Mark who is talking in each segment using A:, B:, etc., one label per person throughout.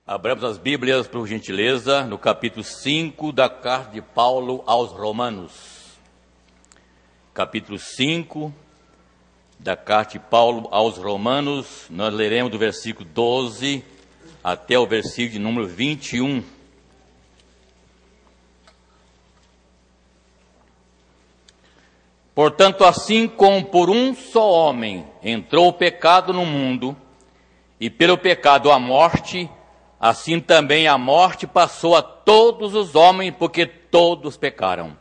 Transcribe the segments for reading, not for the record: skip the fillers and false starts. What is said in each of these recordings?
A: Abramos as Bíblias, por gentileza, no capítulo 5 da carta de Paulo aos Romanos. Capítulo 5 da carta de Paulo aos Romanos, nós leremos do versículo 12 até o versículo de número 21. Portanto, assim como por um só homem entrou o pecado no mundo, e pelo pecado a morte, assim também a morte passou a todos os homens, porque todos pecaram.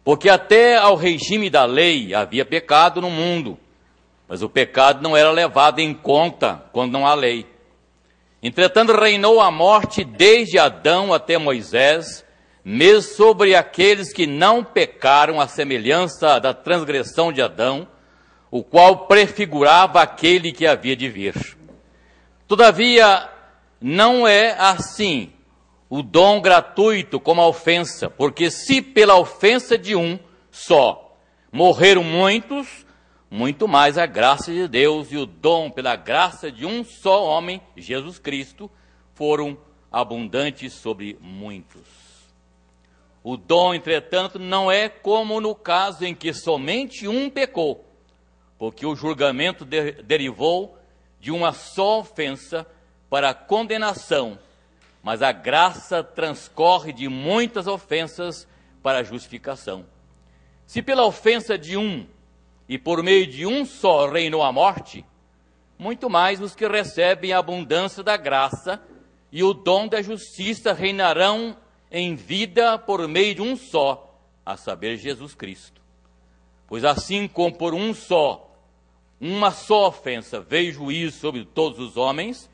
A: Porque até ao regime da lei havia pecado no mundo, mas o pecado não era levado em conta quando não há lei. Entretanto, reinou a morte desde Adão até Moisés, mesmo sobre aqueles que não pecaram, à semelhança da transgressão de Adão, o qual prefigurava aquele que havia de vir. Todavia, não é assim o dom gratuito como a ofensa, porque se pela ofensa de um só morreram muitos, muito mais a graça de Deus e o dom pela graça de um só homem, Jesus Cristo, foram abundantes sobre muitos. O dom, entretanto, não é como no caso em que somente um pecou, porque o julgamento derivou de uma só ofensa para a condenação, mas a graça transcorre de muitas ofensas para a justificação. Se pela ofensa de um e por meio de um só reinou a morte, muito mais os que recebem a abundância da graça e o dom da justiça reinarão em vida por meio de um só, a saber, Jesus Cristo. Pois assim como por uma só ofensa veio juízo sobre todos os homens,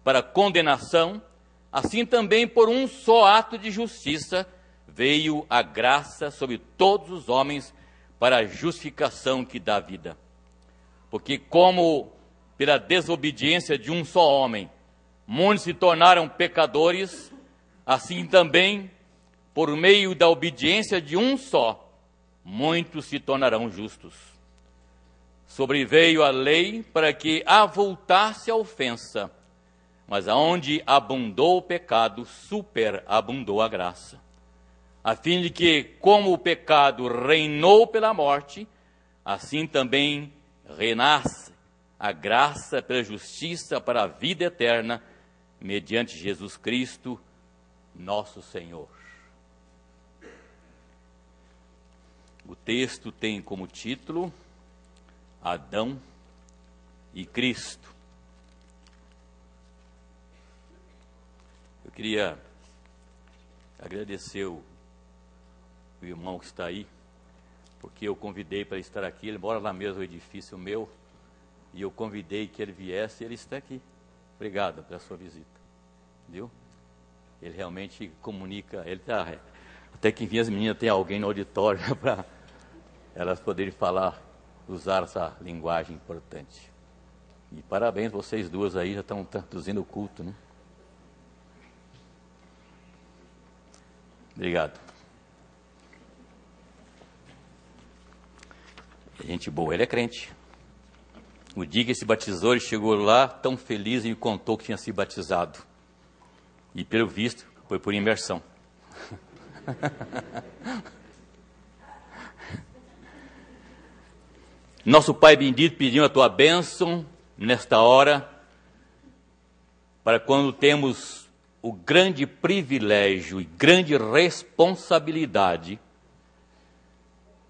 A: para condenação, assim também por um só ato de justiça veio a graça sobre todos os homens para a justificação que dá vida. Porque como pela desobediência de um só homem muitos se tornaram pecadores, assim também por meio da obediência de um só muitos se tornarão justos. Sobreveio a lei para que avultasse a ofensa, mas aonde abundou o pecado, superabundou a graça. A fim de que, como o pecado reinou pela morte, assim também reinasse a graça pela justiça para a vida eterna, mediante Jesus Cristo, nosso Senhor. O texto tem como título Adão e Cristo. Eu queria agradecer o irmão que está aí, porque eu convidei para estar aqui. Ele mora lá mesmo no edifício meu, e eu convidei que ele viesse e ele está aqui. Obrigado pela sua visita, viu? Ele realmente comunica, ele está, até que enfim as meninas tem alguém no auditório para elas poderem falar, usar essa linguagem importante. E parabéns, vocês duas aí já estão traduzindo o culto, né? Obrigado. Gente boa, ele é crente. O dia que se batizou, ele chegou lá tão feliz e me contou que tinha sido batizado. E pelo visto, foi por imersão. Nosso Pai bendito, pedindo a tua bênção nesta hora, para quando temos o grande privilégio e grande responsabilidade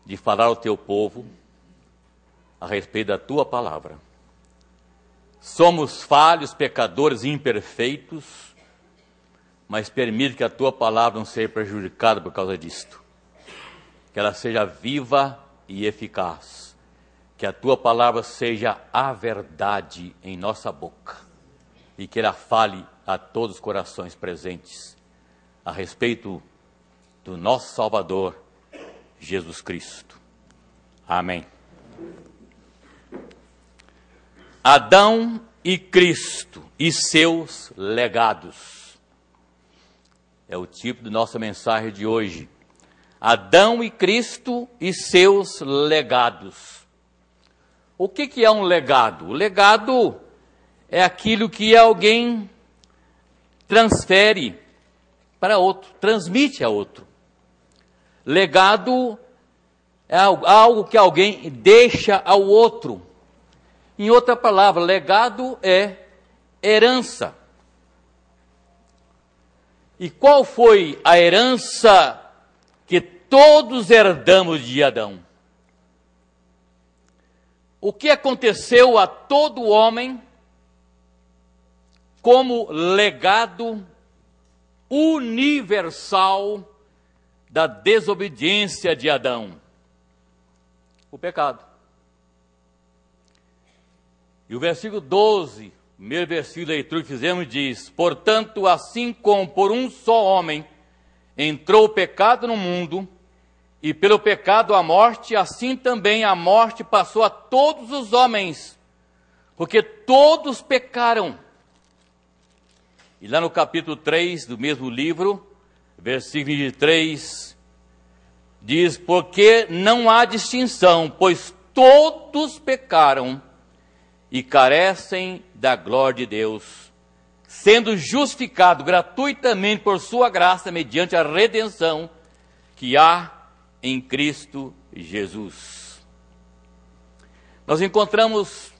A: de falar ao teu povo a respeito da tua palavra. Somos falhos, pecadores e imperfeitos, mas permite que a tua palavra não seja prejudicada por causa disto. Que ela seja viva e eficaz. Que a tua palavra seja a verdade em nossa boca. E que ela fale a todos os corações presentes a respeito do nosso Salvador, Jesus Cristo. Amém. Adão e Cristo e seus legados. É o tipo de nossa mensagem de hoje. Adão e Cristo e seus legados. O que é um legado? O legado é aquilo que alguém transfere para outro, transmite a outro. Legado é algo que alguém deixa ao outro. Em outra palavra, legado é herança. E qual foi a herança que todos herdamos de Adão? O que aconteceu a todo homem como legado universal da desobediência de Adão? O pecado. E o versículo 12, primeiro versículo da leitura que fizemos, diz: portanto, assim como por um só homem entrou o pecado no mundo, e pelo pecado a morte, assim também a morte passou a todos os homens, porque todos pecaram. E lá no capítulo 3 do mesmo livro, versículo 23, diz: porque não há distinção, pois todos pecaram e carecem da glória de Deus, sendo justificado gratuitamente por sua graça, mediante a redenção que há em Cristo Jesus. Nós encontramos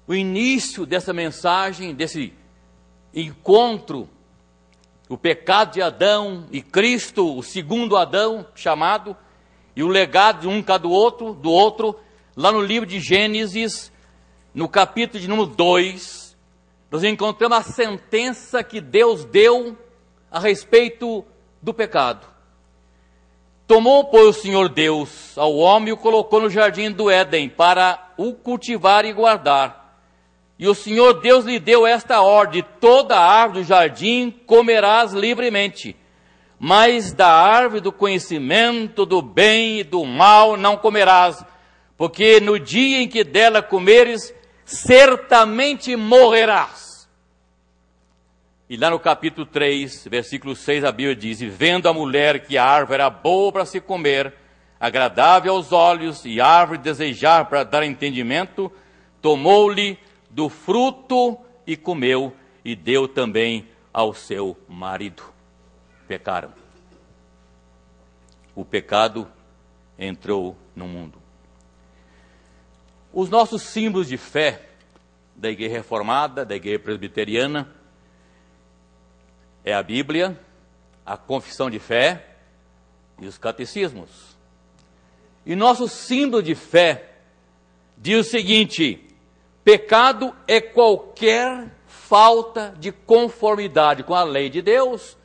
A: o início dessa mensagem, desse encontro, o pecado de Adão e Cristo, o segundo Adão chamado, e o legado de um cada do outro, lá no livro de Gênesis, no capítulo de número 2, nós encontramos a sentença que Deus deu a respeito do pecado. Tomou, pois, o Senhor Deus ao homem e o colocou no jardim do Éden para o cultivar e guardar. E o Senhor Deus lhe deu esta ordem: toda árvore do jardim comerás livremente, mas da árvore do conhecimento do bem e do mal não comerás, porque no dia em que dela comeres, certamente morrerás. E lá no capítulo 3, versículo 6, a Bíblia diz: e vendo a mulher que a árvore era boa para se comer, agradável aos olhos, e árvore desejável para dar entendimento, tomou-lhe do fruto e comeu, e deu também ao seu marido. Pecaram. O pecado entrou no mundo. Os nossos símbolos de fé da Igreja Reformada, da Igreja Presbiteriana, é a Bíblia, a confissão de fé e os catecismos. E nosso símbolo de fé diz o seguinte: pecado é qualquer falta de conformidade com a lei de Deus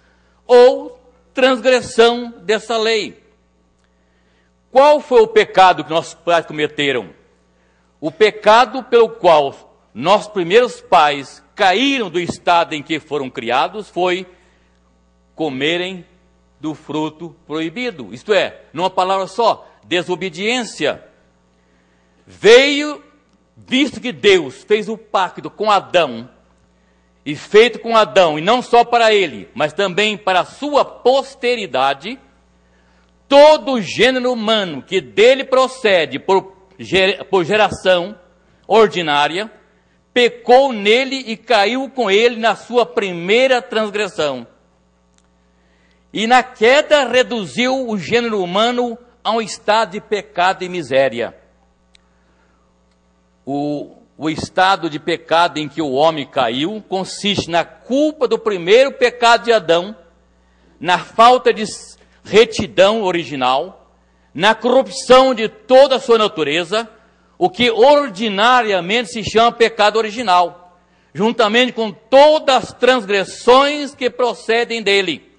A: ou transgressão dessa lei. Qual foi o pecado que nossos pais cometeram? O pecado pelo qual nossos primeiros pais caíram do estado em que foram criados foi comerem do fruto proibido. Isto é, numa palavra só, desobediência. Veio, visto que Deus fez o pacto com Adão, e feito com Adão, e não só para ele, mas também para a sua posteridade, todo o gênero humano que dele procede por geração ordinária, pecou nele e caiu com ele na sua primeira transgressão. E na queda reduziu o gênero humano a um estado de pecado e miséria. O estado de pecado em que o homem caiu consiste na culpa do primeiro pecado de Adão, na falta de retidão original, na corrupção de toda a sua natureza, o que ordinariamente se chama pecado original, juntamente com todas as transgressões que procedem dele.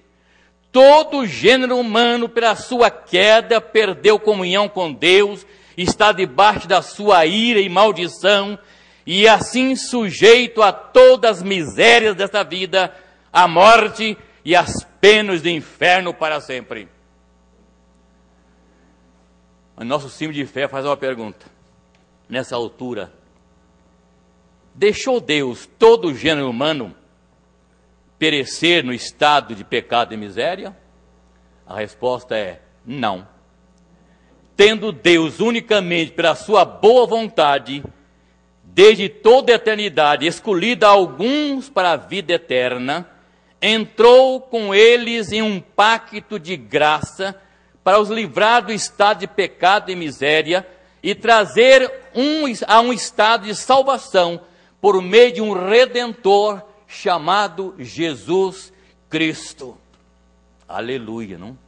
A: Todo o gênero humano, pela sua queda, perdeu comunhão com Deus, está debaixo da sua ira e maldição, e assim sujeito a todas as misérias desta vida, a morte e as penas do inferno para sempre. O nosso símbolo de fé faz uma pergunta. Nessa altura, deixou Deus todo o gênero humano perecer no estado de pecado e miséria? A resposta é não. Tendo Deus unicamente pela sua boa vontade desde toda a eternidade, escolhido alguns para a vida eterna, entrou com eles em um pacto de graça para os livrar do estado de pecado e miséria e trazer a um estado de salvação por meio de um Redentor chamado Jesus Cristo. Aleluia, não?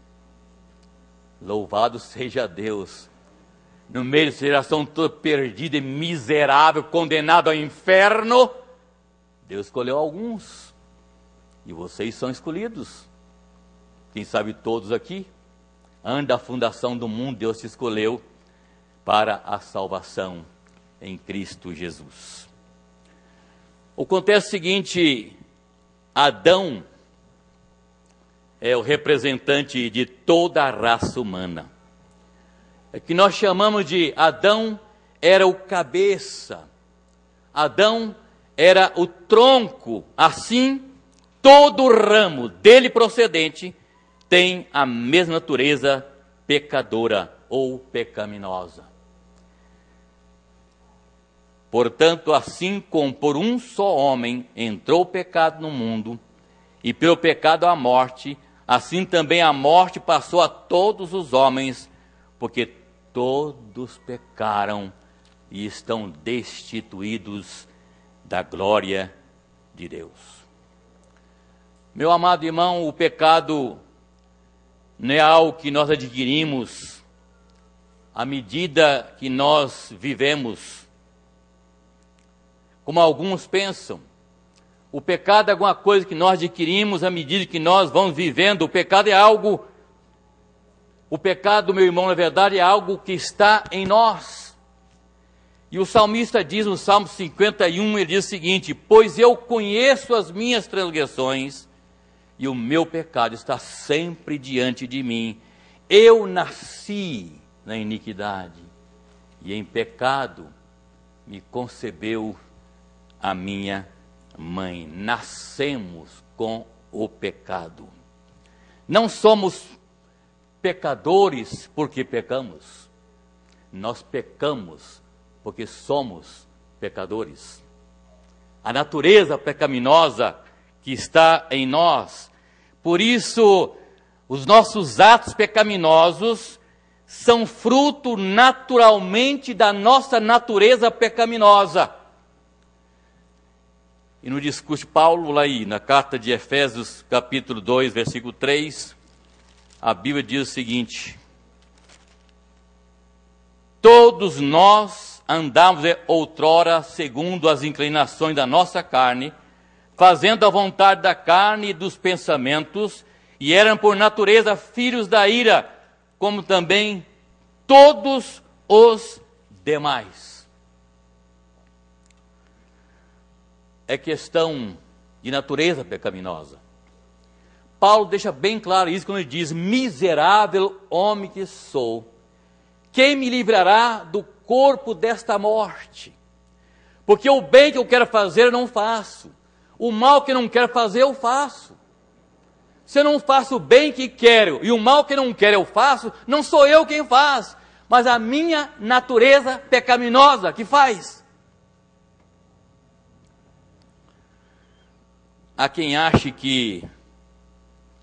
A: Louvado seja Deus. No meio dessa geração toda perdida e miserável, condenada ao inferno, Deus escolheu alguns. E vocês são escolhidos. Quem sabe todos aqui, antes da fundação do mundo, Deus te escolheu para a salvação em Cristo Jesus. Acontece o seguinte: Adão é o representante de toda a raça humana. É que nós chamamos de Adão era o cabeça, Adão era o tronco, assim todo ramo dele procedente tem a mesma natureza pecadora ou pecaminosa. Portanto, assim como por um só homem entrou o pecado no mundo, e pelo pecado a morte, assim também a morte passou a todos os homens, porque todos pecaram e estão destituídos da glória de Deus. Meu amado irmão, o pecado não é algo que nós adquirimos à medida que nós vivemos, como alguns pensam. O pecado é alguma coisa que nós adquirimos à medida que nós vamos vivendo. O pecado é algo... O pecado, meu irmão, na verdade, é algo que está em nós. E o salmista diz no Salmo 51, ele diz o seguinte: pois eu conheço as minhas transgressões, e o meu pecado está sempre diante de mim. Eu nasci na iniquidade, e em pecado me concebeu a minha mãe. Nascemos com o pecado. Não somos pecadores porque pecamos. Nós pecamos porque somos pecadores. A natureza pecaminosa que está em nós. Por isso, os nossos atos pecaminosos são fruto naturalmente da nossa natureza pecaminosa. E no discurso de Paulo, lá aí, na carta de Efésios, capítulo 2, versículo 3, a Bíblia diz o seguinte: todos nós andávamos outrora segundo as inclinações da nossa carne, fazendo a vontade da carne e dos pensamentos, e eram por natureza filhos da ira, como também todos os demais. É questão de natureza pecaminosa. Paulo deixa bem claro isso quando ele diz: miserável homem que sou, quem me livrará do corpo desta morte? Porque o bem que eu quero fazer eu não faço, o mal que eu não quero fazer eu faço. Se eu não faço o bem que quero e o mal que não quero eu faço, não sou eu quem faz, mas a minha natureza pecaminosa que faz. Há quem ache que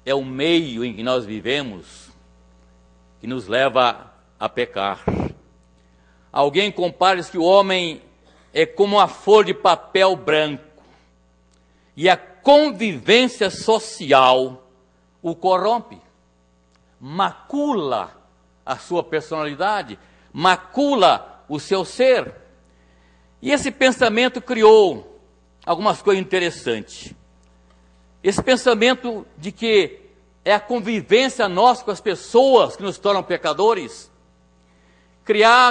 A: é o meio em que nós vivemos que nos leva a pecar. Alguém compara que o homem é como uma folha de papel branco, e a convivência social o corrompe, macula a sua personalidade, macula o seu ser. E esse pensamento criou algumas coisas interessantes. Esse pensamento de que é a convivência nossa com as pessoas que nos tornam pecadores,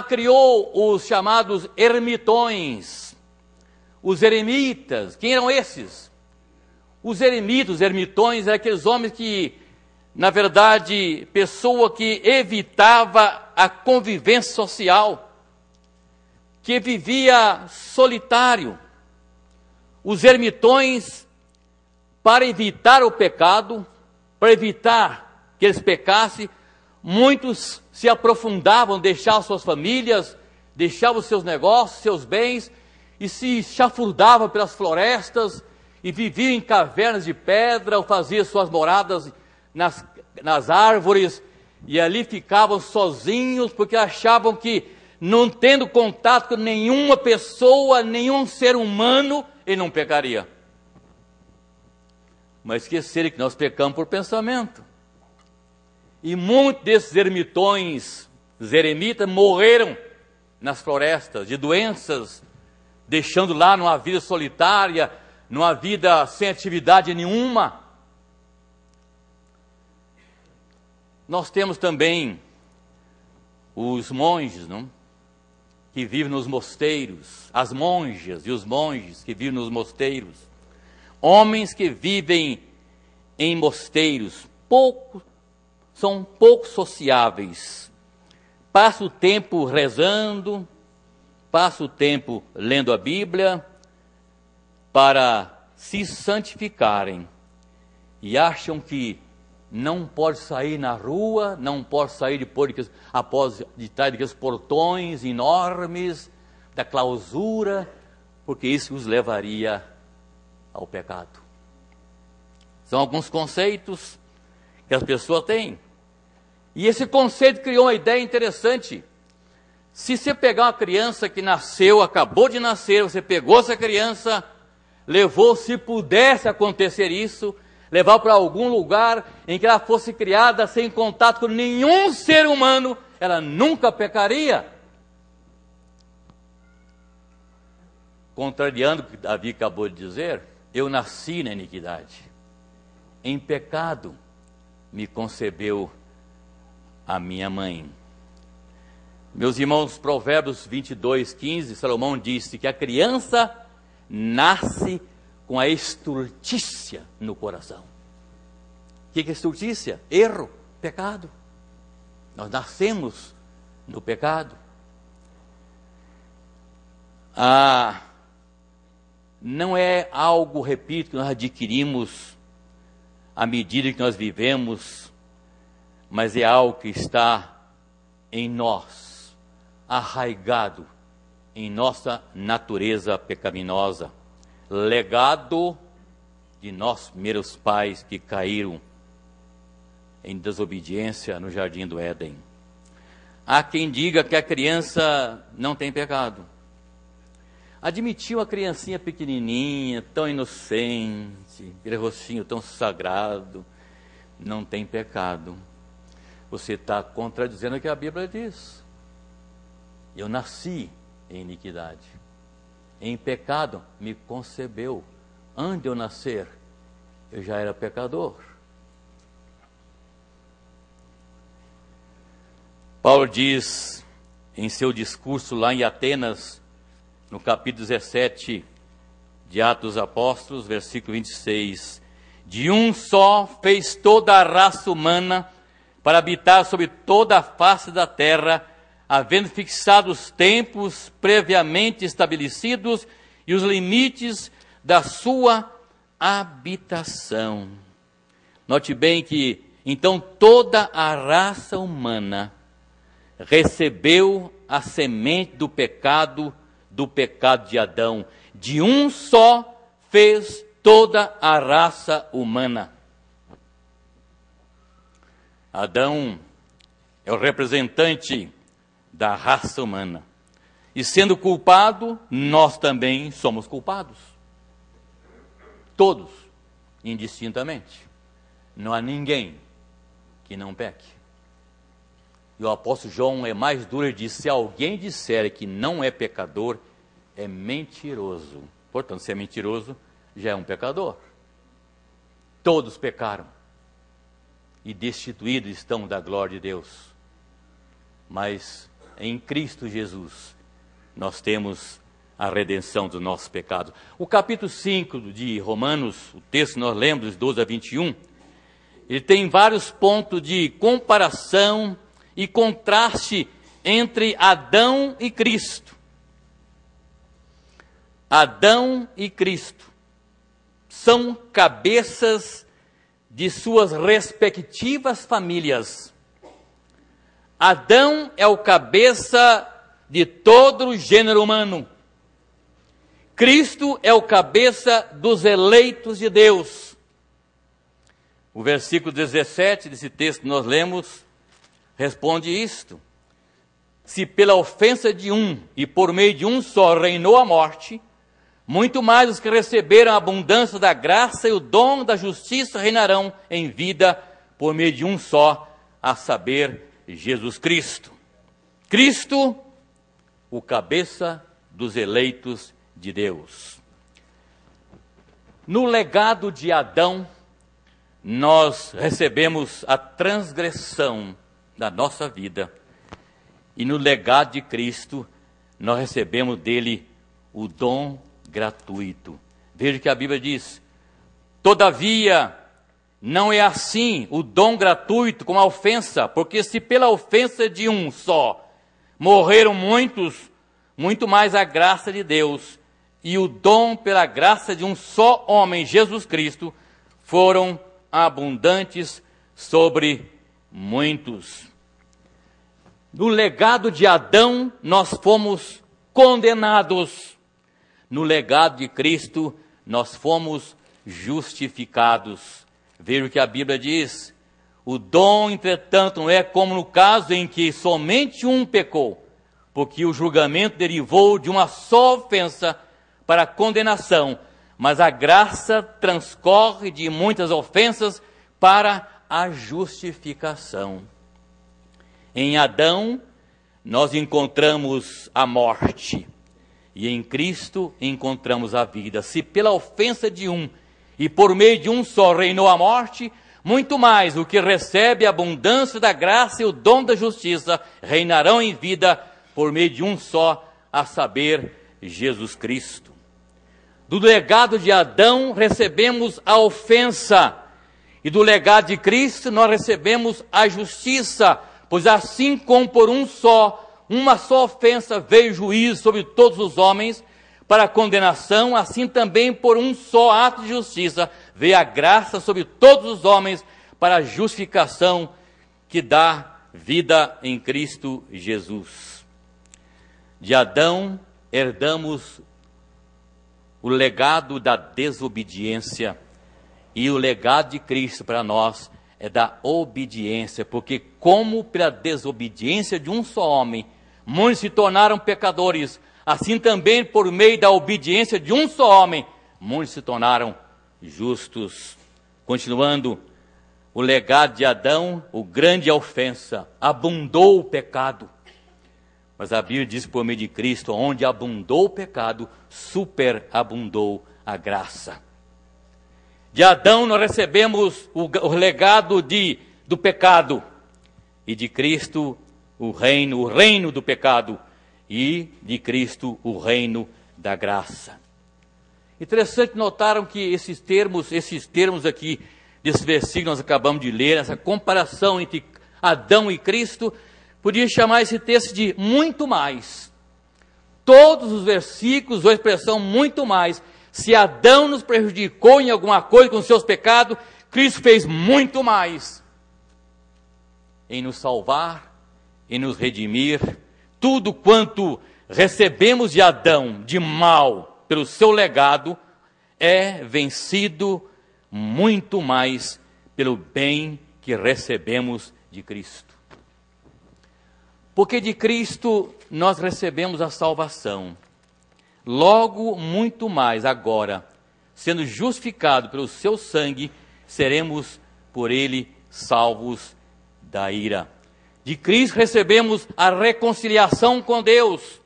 A: criou os chamados ermitões, os eremitas. Quem eram esses? Os eremitas, os ermitões, eram aqueles homens que, na verdade, pessoa que evitava a convivência social, que vivia solitário. Os ermitões, para evitar o pecado, para evitar que eles pecassem, muitos se aprofundavam, deixavam suas famílias, deixavam seus negócios, seus bens, e se chafurdava pelas florestas, e vivia em cavernas de pedra, ou fazia suas moradas nas árvores, e ali ficavam sozinhos, porque achavam que, não tendo contato com nenhuma pessoa, nenhum ser humano, ele não pecaria. Mas esqueceram que nós pecamos por pensamento. E muitos desses eremitas morreram nas florestas de doenças, deixando lá numa vida solitária, numa vida sem atividade nenhuma. Nós temos também os monges, não? Que vivem nos mosteiros, as monjas e os monges que vivem nos mosteiros. Homens que vivem em mosteiros, são pouco sociáveis. Passa o tempo rezando, passa o tempo lendo a Bíblia, para se santificarem. E acham que não pode sair na rua, não pode sair de trás daqueles portões enormes, da clausura, porque isso os levaria ao pecado. São alguns conceitos que as pessoas têm. E esse conceito criou uma ideia interessante. Se você pegar uma criança que nasceu, acabou de nascer, você pegou essa criança, levou, se pudesse acontecer isso, levar para algum lugar em que ela fosse criada sem contato com nenhum ser humano, ela nunca pecaria. Contrariando o que Davi acabou de dizer, eu nasci na iniquidade. Em pecado me concebeu a minha mãe. Meus irmãos, Provérbios 22:15, Salomão disse que a criança nasce com a estultícia no coração. O que é estultícia? Erro, pecado. Nós nascemos no pecado. Não é algo, repito, que nós adquirimos à medida que nós vivemos, mas é algo que está em nós, arraigado em nossa natureza pecaminosa, legado de nossos primeiros pais que caíram em desobediência no jardim do Éden. Há quem diga que a criança não tem pecado. Admitiu a criancinha pequenininha, tão inocente, aquele rostinho tão sagrado, não tem pecado. Você está contradizendo o que a Bíblia diz. Eu nasci em iniquidade, em pecado me concebeu. Antes de eu nascer, eu já era pecador. Paulo diz em seu discurso lá em Atenas, no capítulo 17 de Atos dos Apóstolos, versículo 26, de um só fez toda a raça humana para habitar sobre toda a face da terra, havendo fixado os tempos previamente estabelecidos e os limites da sua habitação. Note bem que, então, toda a raça humana recebeu a semente do pecado de Adão. De um só fez toda a raça humana. Adão é o representante da raça humana. E sendo culpado, nós também somos culpados. Todos, indistintamente. Não há ninguém que não peque. E o apóstolo João é mais duro e diz: se alguém disser que não é pecador, é mentiroso. Portanto, se é mentiroso, já é um pecador. Todos pecaram e destituídos estão da glória de Deus. Mas em Cristo Jesus nós temos a redenção dos nossos pecados. O capítulo 5 de Romanos, o texto que nós lemos, 12 a 21, ele tem vários pontos de comparação e contraste entre Adão e Cristo. Adão e Cristo são cabeças de suas respectivas famílias. Adão é o cabeça de todo o gênero humano. Cristo é o cabeça dos eleitos de Deus. O versículo 17 desse texto que nós lemos responde isto. Se pela ofensa de um e por meio de um só reinou a morte, muito mais os que receberam a abundância da graça e o dom da justiça reinarão em vida por meio de um só, a saber, Jesus Cristo. Cristo, o cabeça dos eleitos de Deus. No legado de Adão, nós recebemos a transgressão da nossa vida. E no legado de Cristo, nós recebemos dele o dom gratuito. Veja que a Bíblia diz: todavia, não é assim o dom gratuito como a ofensa, porque se pela ofensa de um só morreram muitos, muito mais a graça de Deus e o dom pela graça de um só homem, Jesus Cristo, foram abundantes sobre muitos. No legado de Adão, nós fomos condenados. No legado de Cristo, nós fomos justificados. Veja o que a Bíblia diz. O dom, entretanto, não é como no caso em que somente um pecou, porque o julgamento derivou de uma só ofensa para a condenação, mas a graça transcorre de muitas ofensas para a justificação. Em Adão, nós encontramos a morte, e em Cristo encontramos a vida. Se pela ofensa de um e por meio de um só reinou a morte, muito mais o que recebe a abundância da graça e o dom da justiça reinarão em vida por meio de um só, a saber, Jesus Cristo. Do legado de Adão recebemos a ofensa, e do legado de Cristo nós recebemos a justiça, pois assim como por uma só ofensa veio juízo sobre todos os homens para a condenação, assim também por um só ato de justiça veio a graça sobre todos os homens para a justificação que dá vida em Cristo Jesus. De Adão herdamos o legado da desobediência, e o legado de Cristo para nós é da obediência, porque como pela desobediência de um só homem, muitos se tornaram pecadores, assim também por meio da obediência de um só homem, muitos se tornaram justos. Continuando, o legado de Adão, o grande ofensa, abundou o pecado. Mas a Bíblia diz que por meio de Cristo, onde abundou o pecado, superabundou a graça. De Adão nós recebemos o legado do pecado, e de Cristo o reino do pecado, e de Cristo o reino da graça. Interessante, notaram que esses termos aqui, desse versículo que nós acabamos de ler, essa comparação entre Adão e Cristo, podia chamar esse texto de muito mais. Todos os versículos, a expressão muito mais. Se Adão nos prejudicou em alguma coisa com seus pecados, Cristo fez muito mais em nos salvar, em nos redimir. Tudo quanto recebemos de Adão de mal pelo seu legado é vencido muito mais pelo bem que recebemos de Cristo. Porque de Cristo nós recebemos a salvação. Logo, muito mais agora, sendo justificado pelo seu sangue, seremos por ele salvos da ira. De Cristo recebemos a reconciliação com Deus.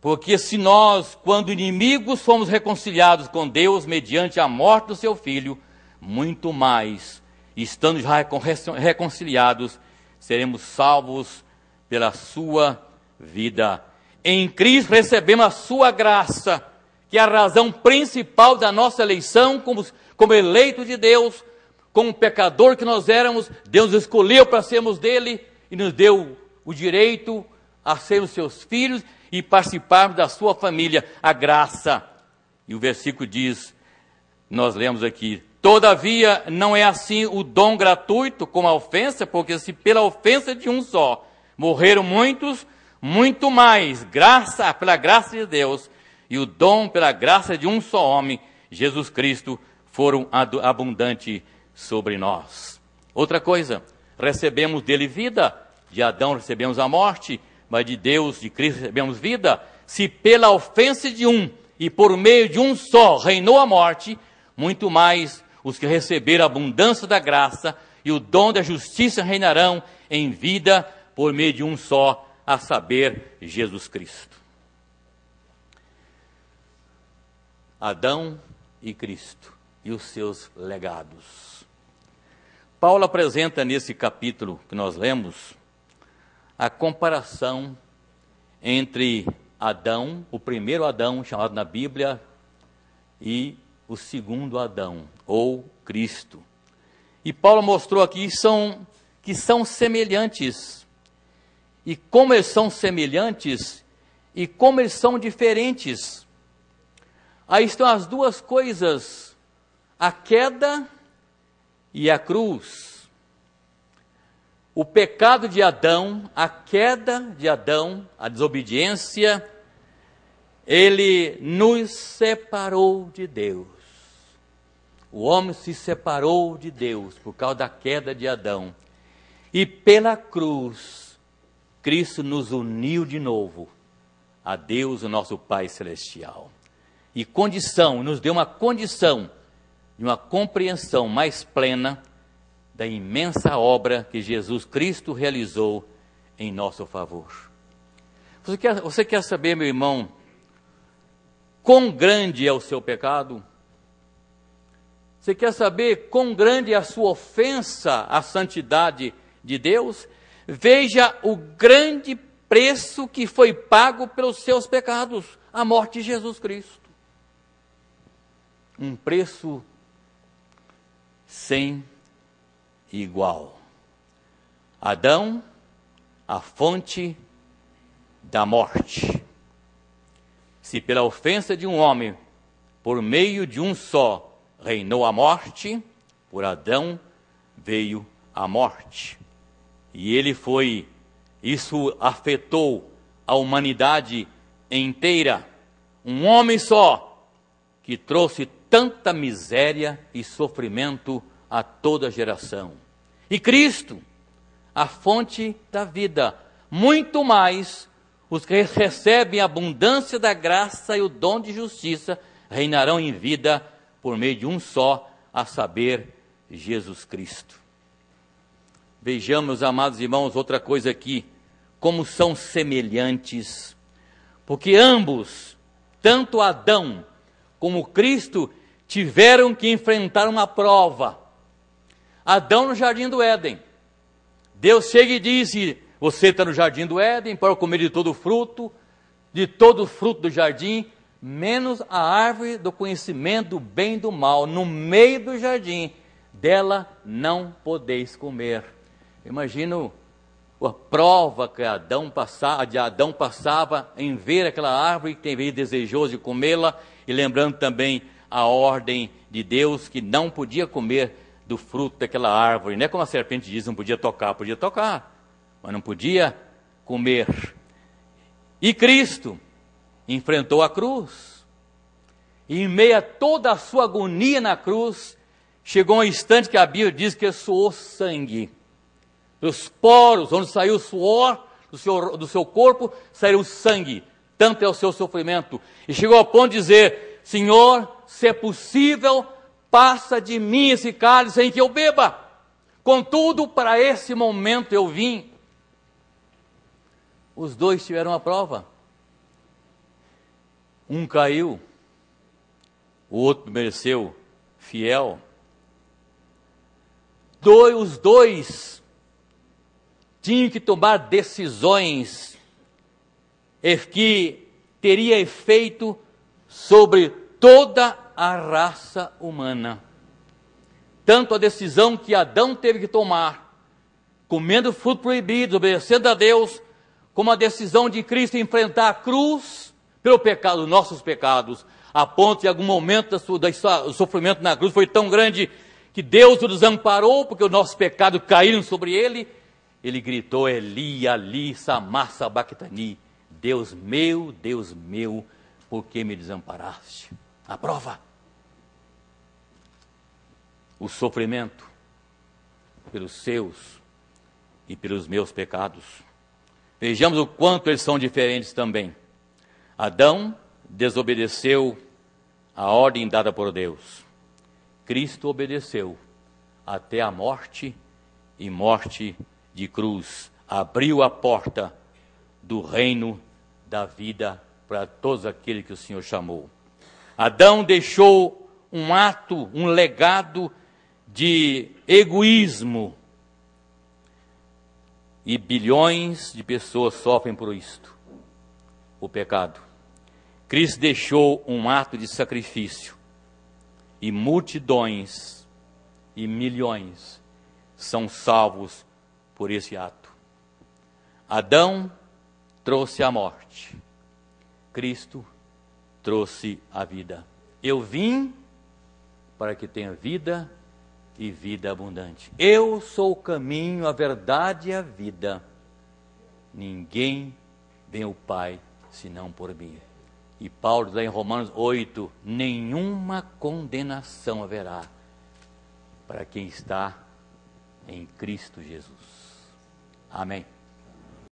A: Porque se nós, quando inimigos, fomos reconciliados com Deus mediante a morte do seu Filho, muito mais, estando já reconciliados, seremos salvos pela sua vida. Em Cristo recebemos a sua graça, que é a razão principal da nossa eleição como eleitos de Deus, como pecador que nós éramos. Deus escolheu para sermos dele e nos deu o direito a sermos seus filhos e participarmos da sua família, a graça. E o versículo diz, nós lemos aqui: todavia não é assim o dom gratuito como a ofensa, porque se pela ofensa de um só morreram muitos, muito mais pela graça de Deus e o dom pela graça de um só homem, Jesus Cristo, foram abundantes sobre nós. Outra coisa, recebemos dele vida, de Adão recebemos a morte, mas de Deus, de Cristo, recebemos vida. Se pela ofensa de um e por meio de um só reinou a morte, muito mais os que receberam a abundância da graça e o dom da justiça reinarão em vida por meio de um só, a saber, Jesus Cristo. Adão e Cristo e os seus legados. Paulo apresenta nesse capítulo que nós lemos a comparação entre Adão, o primeiro Adão chamado na Bíblia, e o segundo Adão, ou Cristo. E Paulo mostrou aqui que são semelhantes. E como eles são semelhantes e como eles são diferentes. Aí estão as duas coisas, a queda e a cruz. O pecado de Adão, a queda de Adão, a desobediência, ele nos separou de Deus. O homem se separou de Deus por causa da queda de Adão. E pela cruz, Cristo nos uniu de novo a Deus, o nosso Pai Celestial. E nos deu uma condição de uma compreensão mais plena da imensa obra que Jesus Cristo realizou em nosso favor. Você quer saber, meu irmão, quão grande é o seu pecado? Você quer saber quão grande é a sua ofensa à santidade de Deus? Veja o grande preço que foi pago pelos seus pecados, a morte de Jesus Cristo. Um preço sem igual. Adão, a fonte da morte. Se pela ofensa de um homem, por meio de um só, reinou a morte, por Adão veio a morte. E isso afetou a humanidade inteira. Um homem só, que trouxe tanta miséria e sofrimento a toda geração. E Cristo, a fonte da vida, muito mais os que recebem a abundância da graça e o dom de justiça, reinarão em vida por meio de um só, a saber, Jesus Cristo. Vejamos, amados irmãos, outra coisa aqui, como são semelhantes, porque ambos, tanto Adão como Cristo, tiveram que enfrentar uma prova. Adão no jardim do Éden, Deus chega e diz: você está no jardim do Éden, pode comer de todo fruto do jardim, menos a árvore do conhecimento do bem e do mal, no meio do jardim, dela não podeis comer. Imagino a prova que Adão passava em ver aquela árvore, que veio desejoso de comê-la, e lembrando também a ordem de Deus, que não podia comer do fruto daquela árvore. Não é como a serpente diz, não podia tocar, mas não podia comer. E Cristo enfrentou a cruz, e em meio a toda a sua agonia na cruz, chegou um instante que a Bíblia diz que suou sangue. Dos poros, onde saiu o suor do seu corpo, saiu o sangue, tanto é o seu sofrimento. E chegou ao ponto de dizer: Senhor, se é possível, passa de mim esse cálice em que eu beba. Contudo, para esse momento eu vim. Os dois tiveram a prova. Um caiu, o outro permaneceu fiel. Os dois tinham que tomar decisões que teria efeito sobre toda a raça humana. Tanto a decisão que Adão teve que tomar, comendo fruto proibido, obedecendo a Deus, como a decisão de Cristo enfrentar a cruz pelo pecado, nossos pecados, a ponto de algum momento o sofrimento na cruz foi tão grande que Deus o desamparou, porque os nossos pecados caíram sobre ele. Ele gritou: Eli, Eli, Samar Sabactani, Deus meu, por que me desamparaste? A prova. O sofrimento pelos seus e pelos meus pecados. Vejamos o quanto eles são diferentes também. Adão desobedeceu a ordem dada por Deus. Cristo obedeceu até a morte e morte de cruz. Abriu a porta do reino da vida para todos aqueles que o Senhor chamou. Adão deixou um ato, um legado de egoísmo. E bilhões de pessoas sofrem por isto, o pecado. Cristo deixou um ato de sacrifício. E multidões e milhões são salvos por esse ato. Adão trouxe a morte. Cristo trouxe a vida. Eu vim para que tenha vida e vida abundante. Eu sou o caminho, a verdade e a vida. Ninguém vem ao Pai senão por mim. E Paulo diz lá em Romanos 8, nenhuma condenação haverá para quem está em Cristo Jesus. Amém.